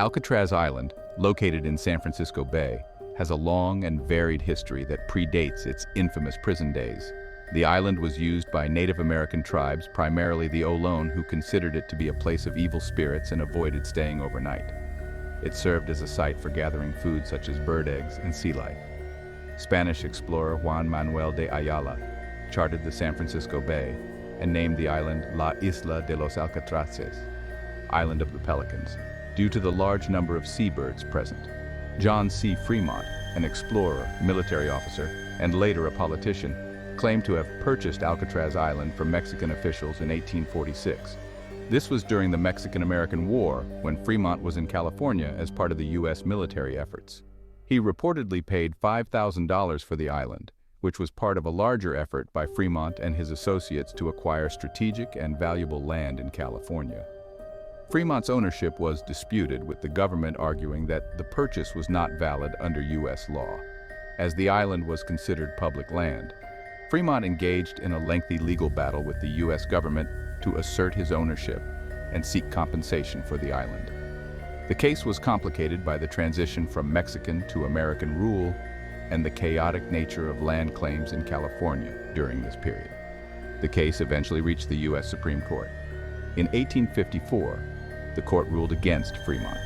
Alcatraz Island, located in San Francisco Bay, has a long and varied history that predates its infamous prison days. The island was used by Native American tribes, primarily the Ohlone, who considered it to be a place of evil spirits and avoided staying overnight. It served as a site for gathering food such as bird eggs and sea life. Spanish explorer Juan Manuel de Ayala charted the San Francisco Bay and named the island La Isla de los Alcatraces, Island of the Pelicans, due to the large number of seabirds present. John C. Fremont, an explorer, military officer, and later a politician, claimed to have purchased Alcatraz Island from Mexican officials in 1846. This was during the Mexican-American War, when Fremont was in California as part of the U.S. military efforts. He reportedly paid $5,000 for the island, which was part of a larger effort by Fremont and his associates to acquire strategic and valuable land in California. Fremont's ownership was disputed, with the government arguing that the purchase was not valid under U.S. law, as the island was considered public land. Fremont engaged in a lengthy legal battle with the U.S. government to assert his ownership and seek compensation for the island. The case was complicated by the transition from Mexican to American rule and the chaotic nature of land claims in California during this period. The case eventually reached the U.S. Supreme Court. In 1854, the court ruled against Fremont,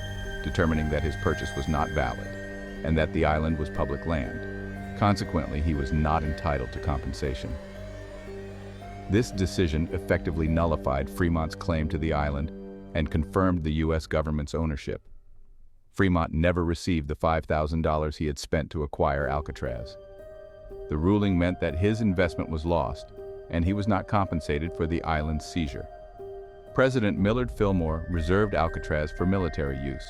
determining that his purchase was not valid and that the island was public land. Consequently, he was not entitled to compensation. This decision effectively nullified Fremont's claim to the island and confirmed the U.S. government's ownership. Fremont never received the $5,000 he had spent to acquire Alcatraz. The ruling meant that his investment was lost, and he was not compensated for the island's seizure. President Millard Fillmore reserved Alcatraz for military use.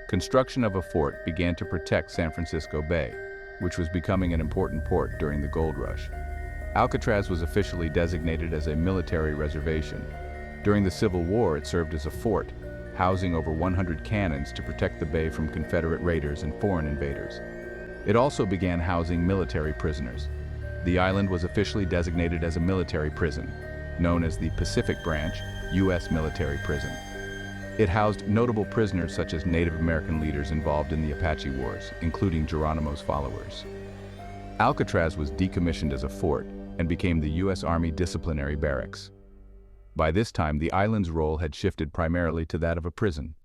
Construction of a fort began to protect San Francisco Bay, which was becoming an important port during the gold rush. Alcatraz was officially designated as a military reservation. During the Civil War, it served as a fort, housing over 100 cannons to protect the bay from Confederate raiders and foreign invaders. It also began housing military prisoners. The island was officially designated as a military prison, known as the Pacific Branch U.S. Military Prison. It housed notable prisoners such as Native American leaders involved in the Apache Wars, including Geronimo's followers. Alcatraz was decommissioned as a fort and became the U.S. Army disciplinary barracks. By this time, the island's role had shifted primarily to that of a prison.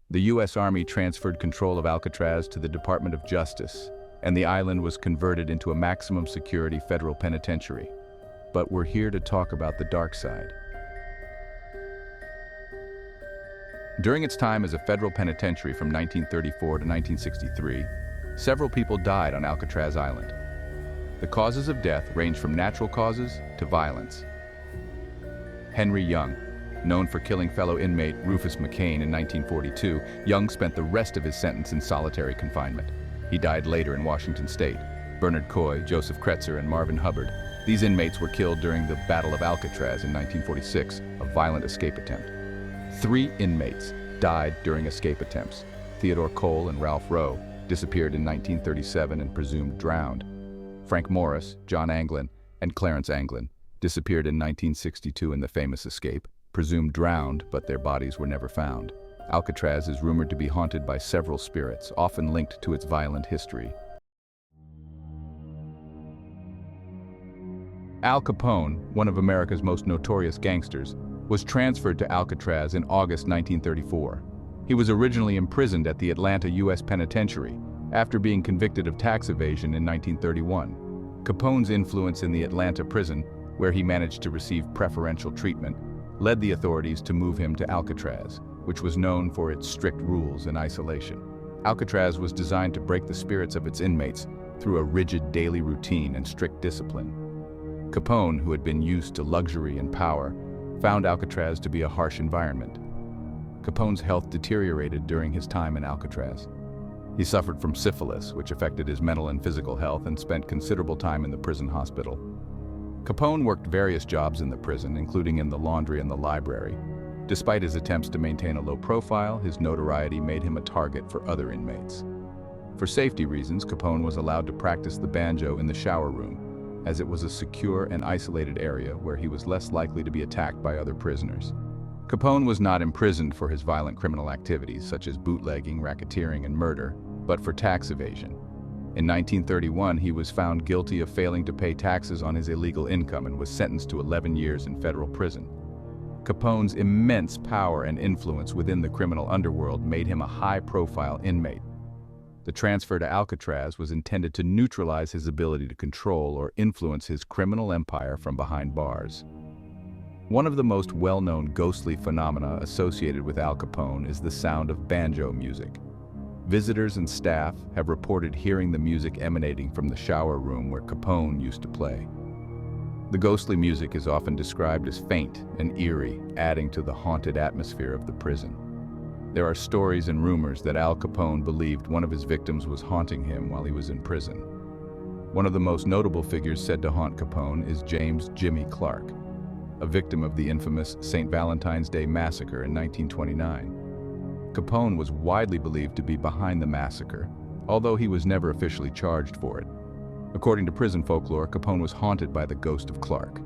The U.S. Army transferred control of Alcatraz to the Department of Justice, and the island was converted into a maximum security federal penitentiary. But we're here to talk about the dark side. During its time as a federal penitentiary from 1934 to 1963, several people died on Alcatraz Island. The causes of death ranged from natural causes to violence. Henry Young, known for killing fellow inmate Rufus McCain in 1942, Young spent the rest of his sentence in solitary confinement. He died later in Washington State. Bernard Coy, Joseph Kretzer, and Marvin Hubbard. These inmates were killed during the Battle of Alcatraz in 1946, a violent escape attempt. 3 inmates died during escape attempts. Theodore Cole and Ralph Rowe disappeared in 1937 and presumed drowned. Frank Morris, John Anglin, and Clarence Anglin disappeared in 1962 in the famous escape, presumed drowned, but their bodies were never found. Alcatraz is rumored to be haunted by several spirits, often linked to its violent history. Al Capone, one of America's most notorious gangsters, was transferred to Alcatraz in August 1934. He was originally imprisoned at the Atlanta U.S. Penitentiary after being convicted of tax evasion in 1931. Capone's influence in the Atlanta prison, where he managed to receive preferential treatment, led the authorities to move him to Alcatraz, which was known for its strict rules and isolation. Alcatraz was designed to break the spirits of its inmates through a rigid daily routine and strict discipline. Capone, who had been used to luxury and power, found Alcatraz to be a harsh environment. Capone's health deteriorated during his time in Alcatraz. He suffered from syphilis, which affected his mental and physical health, and spent considerable time in the prison hospital. Capone worked various jobs in the prison, including in the laundry and the library. Despite his attempts to maintain a low profile, his notoriety made him a target for other inmates. For safety reasons, Capone was allowed to practice the banjo in the shower room, as it was a secure and isolated area where he was less likely to be attacked by other prisoners. Capone was not imprisoned for his violent criminal activities, such as bootlegging, racketeering, and murder, but for tax evasion. In 1931, he was found guilty of failing to pay taxes on his illegal income and was sentenced to 11 years in federal prison. Capone's immense power and influence within the criminal underworld made him a high-profile inmate. The transfer to Alcatraz was intended to neutralize his ability to control or influence his criminal empire from behind bars. One of the most well-known ghostly phenomena associated with Al Capone is the sound of banjo music. Visitors and staff have reported hearing the music emanating from the shower room where Capone used to play. The ghostly music is often described as faint and eerie, adding to the haunted atmosphere of the prison. There are stories and rumors that Al Capone believed one of his victims was haunting him while he was in prison. One of the most notable figures said to haunt Capone is James "Jimmy" Clark, a victim of the infamous St. Valentine's Day massacre in 1929. Capone was widely believed to be behind the massacre, although he was never officially charged for it. According to prison folklore, Capone was haunted by the ghost of Clark.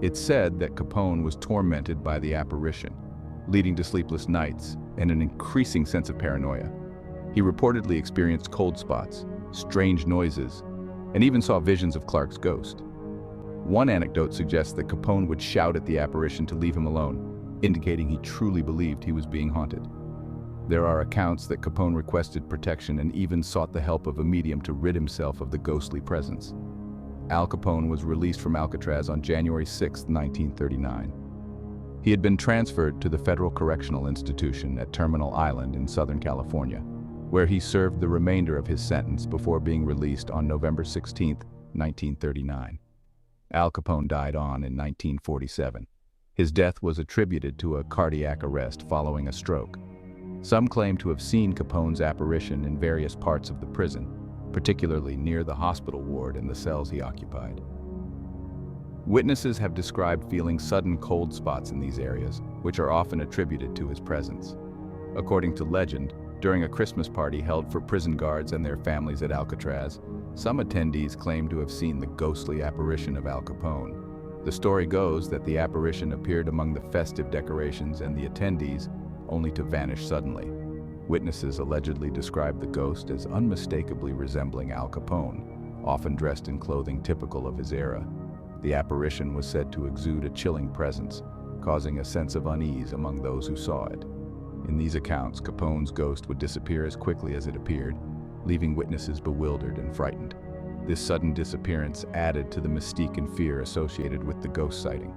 It's said that Capone was tormented by the apparition, leading to sleepless nights and an increasing sense of paranoia. He reportedly experienced cold spots, strange noises, and even saw visions of Clark's ghost. One anecdote suggests that Capone would shout at the apparition to leave him alone, indicating he truly believed he was being haunted. There are accounts that Capone requested protection and even sought the help of a medium to rid himself of the ghostly presence. Al Capone was released from Alcatraz on January 6, 1939. He had been transferred to the Federal Correctional Institution at Terminal Island in Southern California, where he served the remainder of his sentence before being released on November 16, 1939. Al Capone died in 1947. His death was attributed to a cardiac arrest following a stroke. Some claim to have seen Capone's apparition in various parts of the prison, particularly near the hospital ward and the cells he occupied. Witnesses have described feeling sudden cold spots in these areas, which are often attributed to his presence. According to legend, during a Christmas party held for prison guards and their families at Alcatraz, some attendees claim to have seen the ghostly apparition of Al Capone. The story goes that the apparition appeared among the festive decorations and the attendees, only to vanish suddenly. Witnesses allegedly described the ghost as unmistakably resembling Al Capone, often dressed in clothing typical of his era. The apparition was said to exude a chilling presence, causing a sense of unease among those who saw it. In these accounts, Capone's ghost would disappear as quickly as it appeared, leaving witnesses bewildered and frightened. This sudden disappearance added to the mystique and fear associated with the ghost sighting.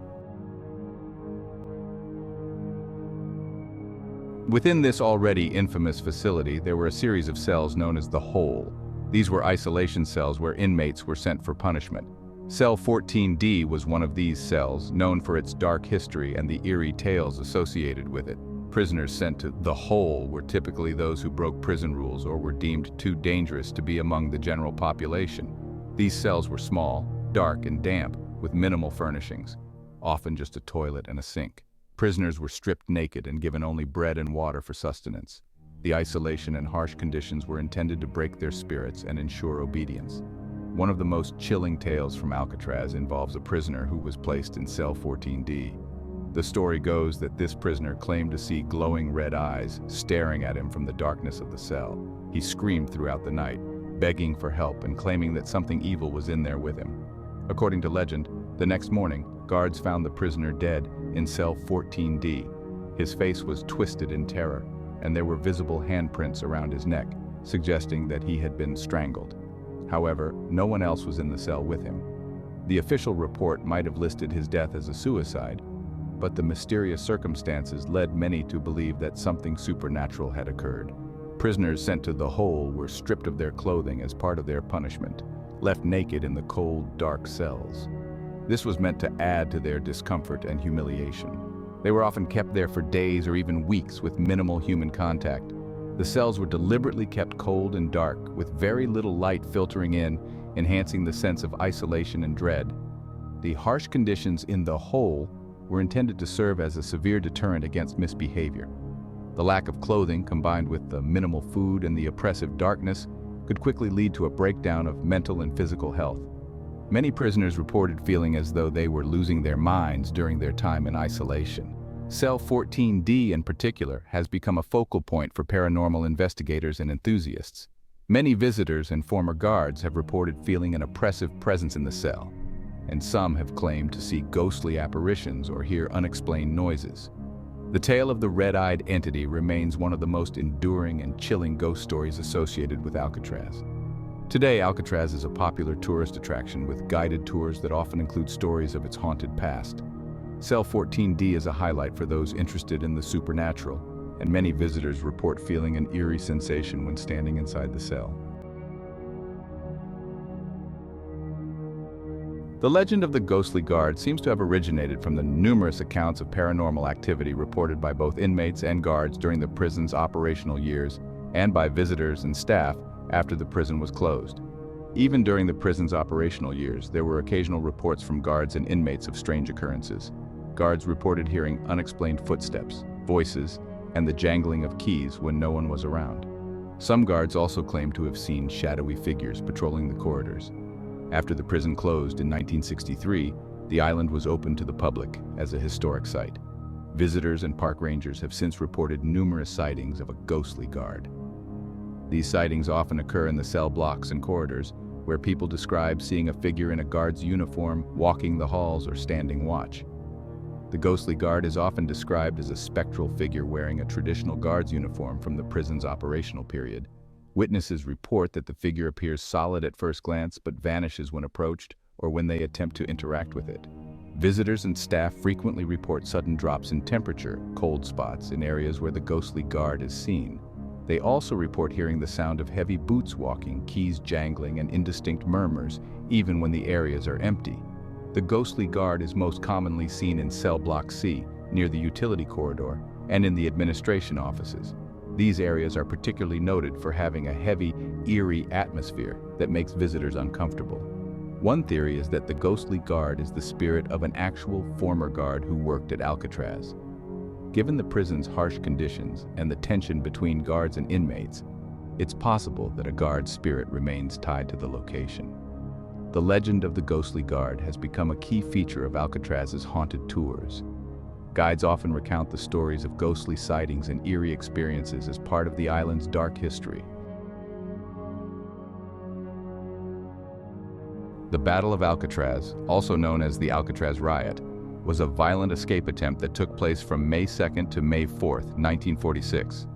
Within this already infamous facility, there were a series of cells known as the Hole. These were isolation cells where inmates were sent for punishment. Cell 14D was one of these cells, known for its dark history and the eerie tales associated with it. Prisoners sent to the Hole were typically those who broke prison rules or were deemed too dangerous to be among the general population. These cells were small, dark, and damp, with minimal furnishings, often just a toilet and a sink. Prisoners were stripped naked and given only bread and water for sustenance. The isolation and harsh conditions were intended to break their spirits and ensure obedience. One of the most chilling tales from Alcatraz involves a prisoner who was placed in cell 14D. The story goes that this prisoner claimed to see glowing red eyes staring at him from the darkness of the cell. He screamed throughout the night, begging for help and claiming that something evil was in there with him. According to legend, the next morning, guards found the prisoner dead in cell 14D. His face was twisted in terror, and there were visible handprints around his neck, suggesting that he had been strangled. However, no one else was in the cell with him. The official report might have listed his death as a suicide, but the mysterious circumstances led many to believe that something supernatural had occurred. Prisoners sent to the Hole were stripped of their clothing as part of their punishment, left naked in the cold, dark cells. This was meant to add to their discomfort and humiliation. They were often kept there for days or even weeks with minimal human contact. The cells were deliberately kept cold and dark, with very little light filtering in, enhancing the sense of isolation and dread. The harsh conditions in the Hole were intended to serve as a severe deterrent against misbehavior. The lack of clothing, combined with the minimal food and the oppressive darkness, could quickly lead to a breakdown of mental and physical health. Many prisoners reported feeling as though they were losing their minds during their time in isolation. Cell 14D in particular has become a focal point for paranormal investigators and enthusiasts. Many visitors and former guards have reported feeling an oppressive presence in the cell, and some have claimed to see ghostly apparitions or hear unexplained noises. The tale of the red-eyed entity remains one of the most enduring and chilling ghost stories associated with Alcatraz. Today, Alcatraz is a popular tourist attraction with guided tours that often include stories of its haunted past. Cell 14D is a highlight for those interested in the supernatural, and many visitors report feeling an eerie sensation when standing inside the cell. The legend of the ghostly guard seems to have originated from the numerous accounts of paranormal activity reported by both inmates and guards during the prison's operational years and by visitors and staff after the prison was closed. Even during the prison's operational years, there were occasional reports from guards and inmates of strange occurrences. Guards reported hearing unexplained footsteps, voices, and the jangling of keys when no one was around. Some guards also claimed to have seen shadowy figures patrolling the corridors. After the prison closed in 1963, the island was opened to the public as a historic site. Visitors and park rangers have since reported numerous sightings of a ghostly guard. These sightings often occur in the cell blocks and corridors, where people describe seeing a figure in a guard's uniform walking the halls or standing watch. The ghostly guard is often described as a spectral figure wearing a traditional guard's uniform from the prison's operational period. Witnesses report that the figure appears solid at first glance but vanishes when approached or when they attempt to interact with it. Visitors and staff frequently report sudden drops in temperature, cold spots in areas where the ghostly guard is seen. They also report hearing the sound of heavy boots walking, keys jangling, and indistinct murmurs, even when the areas are empty. The ghostly guard is most commonly seen in Cell Block C, near the utility corridor, and in the administration offices. These areas are particularly noted for having a heavy, eerie atmosphere that makes visitors uncomfortable. One theory is that the ghostly guard is the spirit of an actual former guard who worked at Alcatraz. Given the prison's harsh conditions and the tension between guards and inmates, it's possible that a guard's spirit remains tied to the location. The legend of the ghostly guard has become a key feature of Alcatraz's haunted tours. Guides often recount the stories of ghostly sightings and eerie experiences as part of the island's dark history. The Battle of Alcatraz, also known as the Alcatraz Riot, was a violent escape attempt that took place from May 2nd to May 4th, 1946.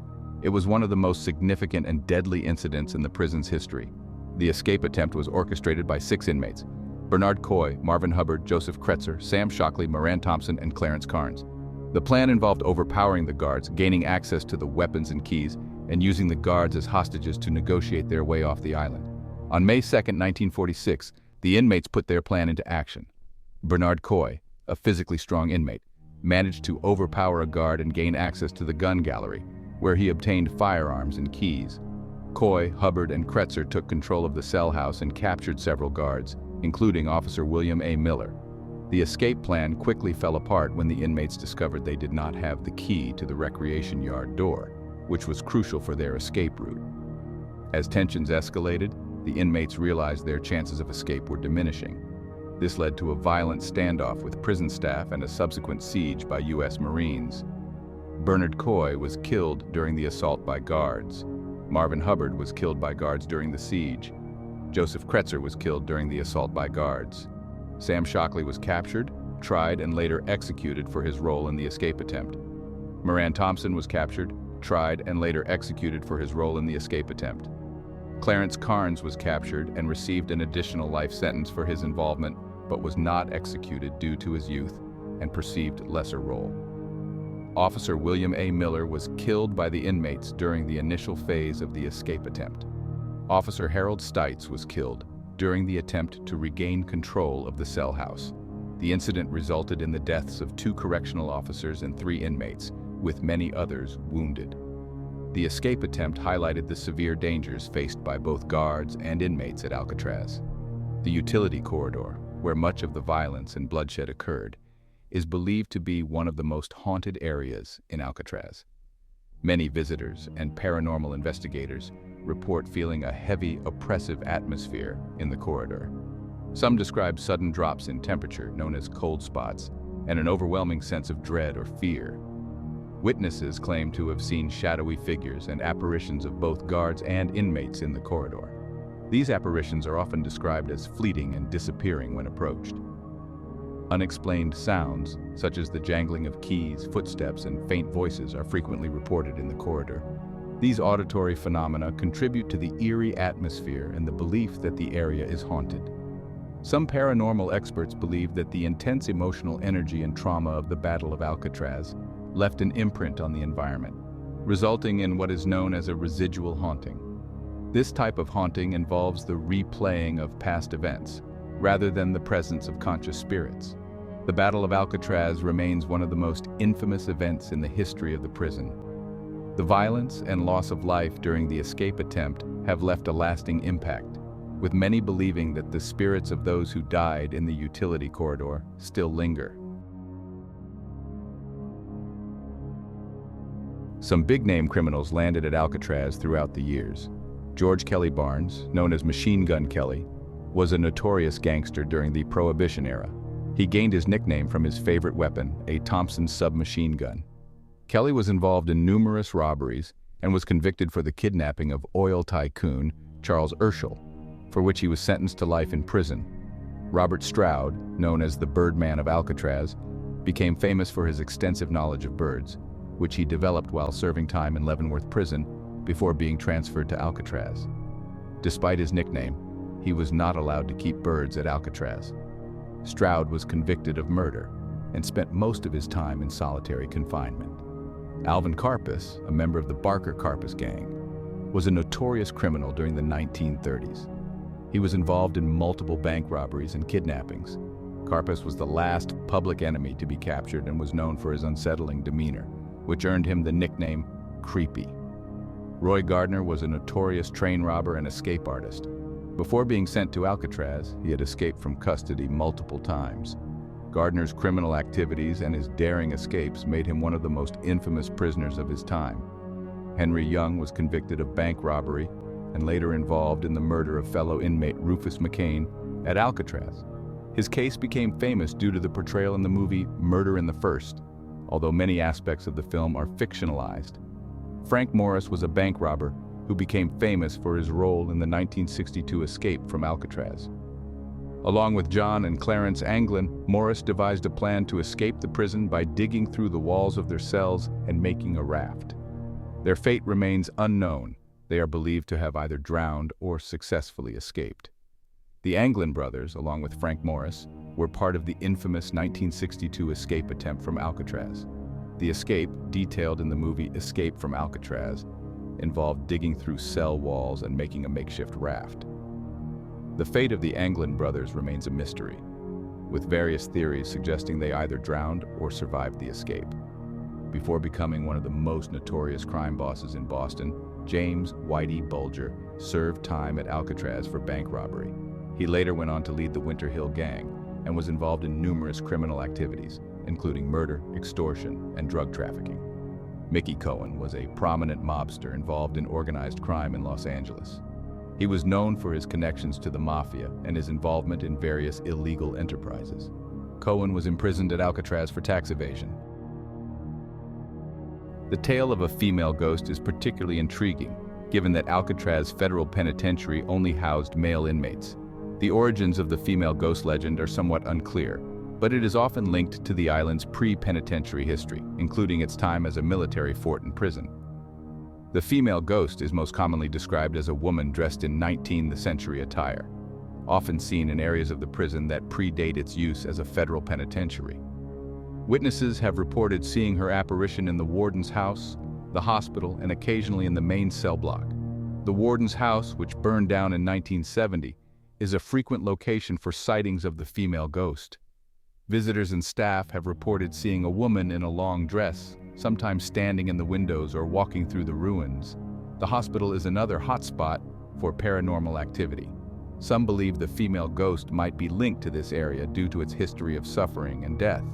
It was one of the most significant and deadly incidents in the prison's history. The escape attempt was orchestrated by 6 inmates: Bernard Coy, Marvin Hubbard, Joseph Kretzer, Sam Shockley, Moran Thompson, and Clarence Carnes. The plan involved overpowering the guards, gaining access to the weapons and keys, and using the guards as hostages to negotiate their way off the island. On May 2nd, 1946, the inmates put their plan into action. Bernard Coy, a physically strong inmate, managed to overpower a guard and gain access to the gun gallery, where he obtained firearms and keys. Coy, Hubbard, and Kretzer took control of the cell house and captured several guards, including Officer William A. Miller. The escape plan quickly fell apart when the inmates discovered they did not have the key to the recreation yard door, which was crucial for their escape route. As tensions escalated, the inmates realized their chances of escape were diminishing. This led to a violent standoff with prison staff and a subsequent siege by U.S. Marines. Bernard Coy was killed during the assault by guards. Marvin Hubbard was killed by guards during the siege. Joseph Kretzer was killed during the assault by guards. Sam Shockley was captured, tried, and later executed for his role in the escape attempt. Moran Thompson was captured, tried, and later executed for his role in the escape attempt. Clarence Carnes was captured and received an additional life sentence for his involvement, but was not executed due to his youth and perceived lesser role. Officer William A. Miller was killed by the inmates during the initial phase of the escape attempt. Officer Harold Stites was killed during the attempt to regain control of the cell house. The incident resulted in the deaths of 2 correctional officers and 3 inmates, with many others wounded. The escape attempt highlighted the severe dangers faced by both guards and inmates at Alcatraz. The utility corridor, where much of the violence and bloodshed occurred, is believed to be one of the most haunted areas in Alcatraz. Many visitors and paranormal investigators report feeling a heavy, oppressive atmosphere in the corridor. Some describe sudden drops in temperature, known as cold spots, and an overwhelming sense of dread or fear. Witnesses claim to have seen shadowy figures and apparitions of both guards and inmates in the corridor. These apparitions are often described as fleeting and disappearing when approached. Unexplained sounds, such as the jangling of keys, footsteps, and faint voices, are frequently reported in the corridor. These auditory phenomena contribute to the eerie atmosphere and the belief that the area is haunted. Some paranormal experts believe that the intense emotional energy and trauma of the Battle of Alcatraz left an imprint on the environment, resulting in what is known as a residual haunting. This type of haunting involves the replaying of past events, rather than the presence of conscious spirits. The Battle of Alcatraz remains one of the most infamous events in the history of the prison. The violence and loss of life during the escape attempt have left a lasting impact, with many believing that the spirits of those who died in the utility corridor still linger. Some big-name criminals landed at Alcatraz throughout the years. George Kelly Barnes, known as Machine Gun Kelly, was a notorious gangster during the Prohibition era. He gained his nickname from his favorite weapon, a Thompson submachine gun. Kelly was involved in numerous robberies and was convicted for the kidnapping of oil tycoon Charles Urschel, for which he was sentenced to life in prison. Robert Stroud, known as the Birdman of Alcatraz, became famous for his extensive knowledge of birds, which he developed while serving time in Leavenworth Prison before being transferred to Alcatraz. Despite his nickname, he was not allowed to keep birds at Alcatraz. Stroud was convicted of murder and spent most of his time in solitary confinement. Alvin Karpis, a member of the Barker Karpis gang, was a notorious criminal during the 1930s. He was involved in multiple bank robberies and kidnappings. Karpis was the last public enemy to be captured and was known for his unsettling demeanor, which earned him the nickname Creepy. Roy Gardner was a notorious train robber and escape artist. Before being sent to Alcatraz, he had escaped from custody multiple times. Gardner's criminal activities and his daring escapes made him one of the most infamous prisoners of his time. Henry Young was convicted of bank robbery and later involved in the murder of fellow inmate Rufus McCain at Alcatraz. His case became famous due to the portrayal in the movie Murder in the First, although many aspects of the film are fictionalized. Frank Morris was a bank robber who became famous for his role in the 1962 escape from Alcatraz. Along with John and Clarence Anglin, Morris devised a plan to escape the prison by digging through the walls of their cells and making a raft. Their fate remains unknown. They are believed to have either drowned or successfully escaped. The Anglin brothers, along with Frank Morris, were part of the infamous 1962 escape attempt from Alcatraz. The escape, detailed in the movie Escape from Alcatraz, involved digging through cell walls and making a makeshift raft. The fate of the Anglin brothers remains a mystery, with various theories suggesting they either drowned or survived the escape. Before becoming one of the most notorious crime bosses in Boston, James Whitey Bulger served time at Alcatraz for bank robbery. He later went on to lead the Winter Hill Gang and was involved in numerous criminal activities, including murder, extortion, and drug trafficking. Mickey Cohen was a prominent mobster involved in organized crime in Los Angeles. He was known for his connections to the mafia and his involvement in various illegal enterprises. Cohen was imprisoned at Alcatraz for tax evasion. The tale of a female ghost is particularly intriguing, given that Alcatraz Federal Penitentiary only housed male inmates. The origins of the female ghost legend are somewhat unclear, but it is often linked to the island's pre-penitentiary history, including its time as a military fort and prison. The female ghost is most commonly described as a woman dressed in 19th century attire, often seen in areas of the prison that predate its use as a federal penitentiary. Witnesses have reported seeing her apparition in the warden's house, the hospital, and occasionally in the main cell block. The warden's house, which burned down in 1970, is a frequent location for sightings of the female ghost. Visitors and staff have reported seeing a woman in a long dress, sometimes standing in the windows or walking through the ruins. The hospital is another hotspot for paranormal activity. Some believe the female ghost might be linked to this area due to its history of suffering and death.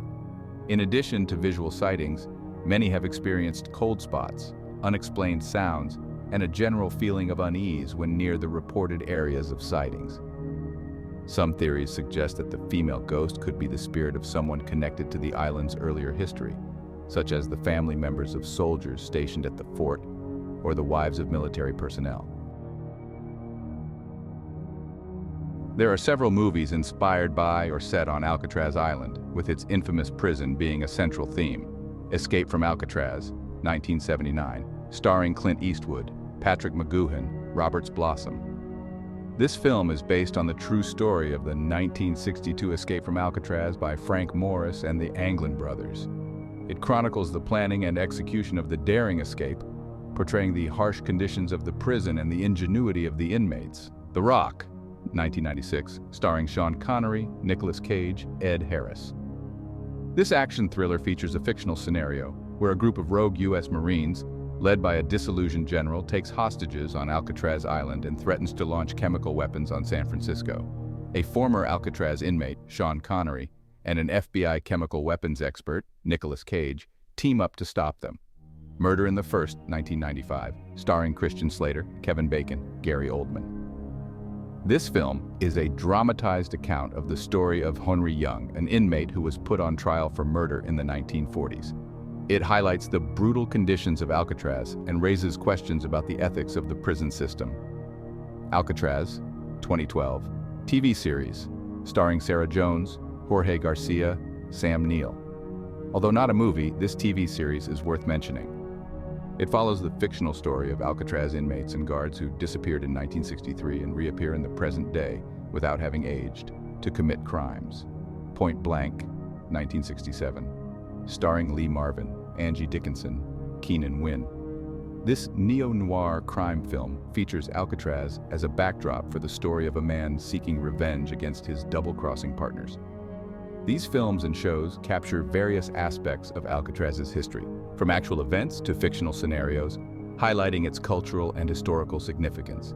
In addition to visual sightings, many have experienced cold spots, unexplained sounds, and a general feeling of unease when near the reported areas of sightings. Some theories suggest that the female ghost could be the spirit of someone connected to the island's earlier history, such as the family members of soldiers stationed at the fort or the wives of military personnel. There are several movies inspired by or set on Alcatraz Island, with its infamous prison being a central theme. Escape from Alcatraz, 1979, starring Clint Eastwood, Patrick McGoohan, Roberts Blossom. This film is based on the true story of the 1962 escape from Alcatraz by Frank Morris and the Anglin brothers. It chronicles the planning and execution of the daring escape, portraying the harsh conditions of the prison and the ingenuity of the inmates. The Rock, 1996, starring Sean Connery, Nicolas Cage, Ed Harris. This action thriller features a fictional scenario where a group of rogue U.S. Marines, led by a disillusioned general, takes hostages on Alcatraz Island and threatens to launch chemical weapons on San Francisco. A former Alcatraz inmate, Sean Connery, and an FBI chemical weapons expert, Nicolas Cage, team up to stop them. Murder in the First, 1995, starring Christian Slater, Kevin Bacon, Gary Oldman. This film is a dramatized account of the story of Henry Young, an inmate who was put on trial for murder in the 1940s. It highlights the brutal conditions of Alcatraz and raises questions about the ethics of the prison system. Alcatraz, 2012, TV series, starring Sarah Jones, Jorge Garcia, Sam Neill. Although not a movie, this TV series is worth mentioning. It follows the fictional story of Alcatraz inmates and guards who disappeared in 1963 and reappear in the present day without having aged to commit crimes. Point Blank, 1967. Starring Lee Marvin, Angie Dickinson, Keenan Wynn. This neo-noir crime film features Alcatraz as a backdrop for the story of a man seeking revenge against his double-crossing partners. These films and shows capture various aspects of Alcatraz's history, from actual events to fictional scenarios, highlighting its cultural and historical significance.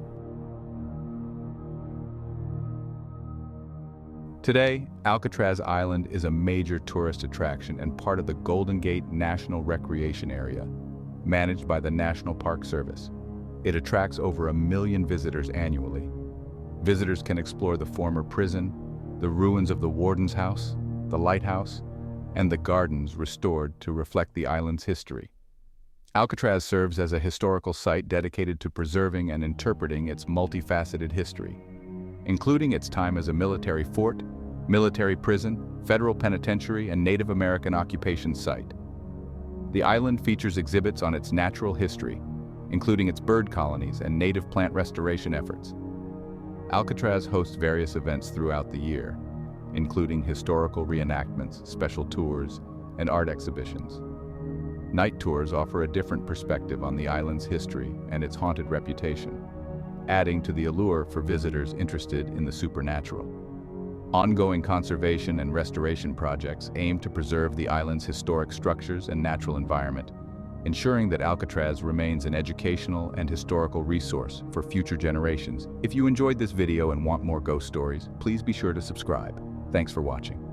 Today, Alcatraz Island is a major tourist attraction and part of the Golden Gate National Recreation Area, managed by the National Park Service. It attracts over 1 million visitors annually. Visitors can explore the former prison, the ruins of the warden's house, the lighthouse, and the gardens restored to reflect the island's history. Alcatraz serves as a historical site dedicated to preserving and interpreting its multifaceted history, including its time as a military fort, military prison, federal penitentiary, and Native American occupation site. The island features exhibits on its natural history, including its bird colonies and native plant restoration efforts. Alcatraz hosts various events throughout the year, including historical reenactments, special tours, and art exhibitions. Night tours offer a different perspective on the island's history and its haunted reputation, adding to the allure for visitors interested in the supernatural. Ongoing conservation and restoration projects aim to preserve the island's historic structures and natural environment, ensuring that Alcatraz remains an educational and historical resource for future generations. If you enjoyed this video and want more ghost stories, please be sure to subscribe. Thanks for watching.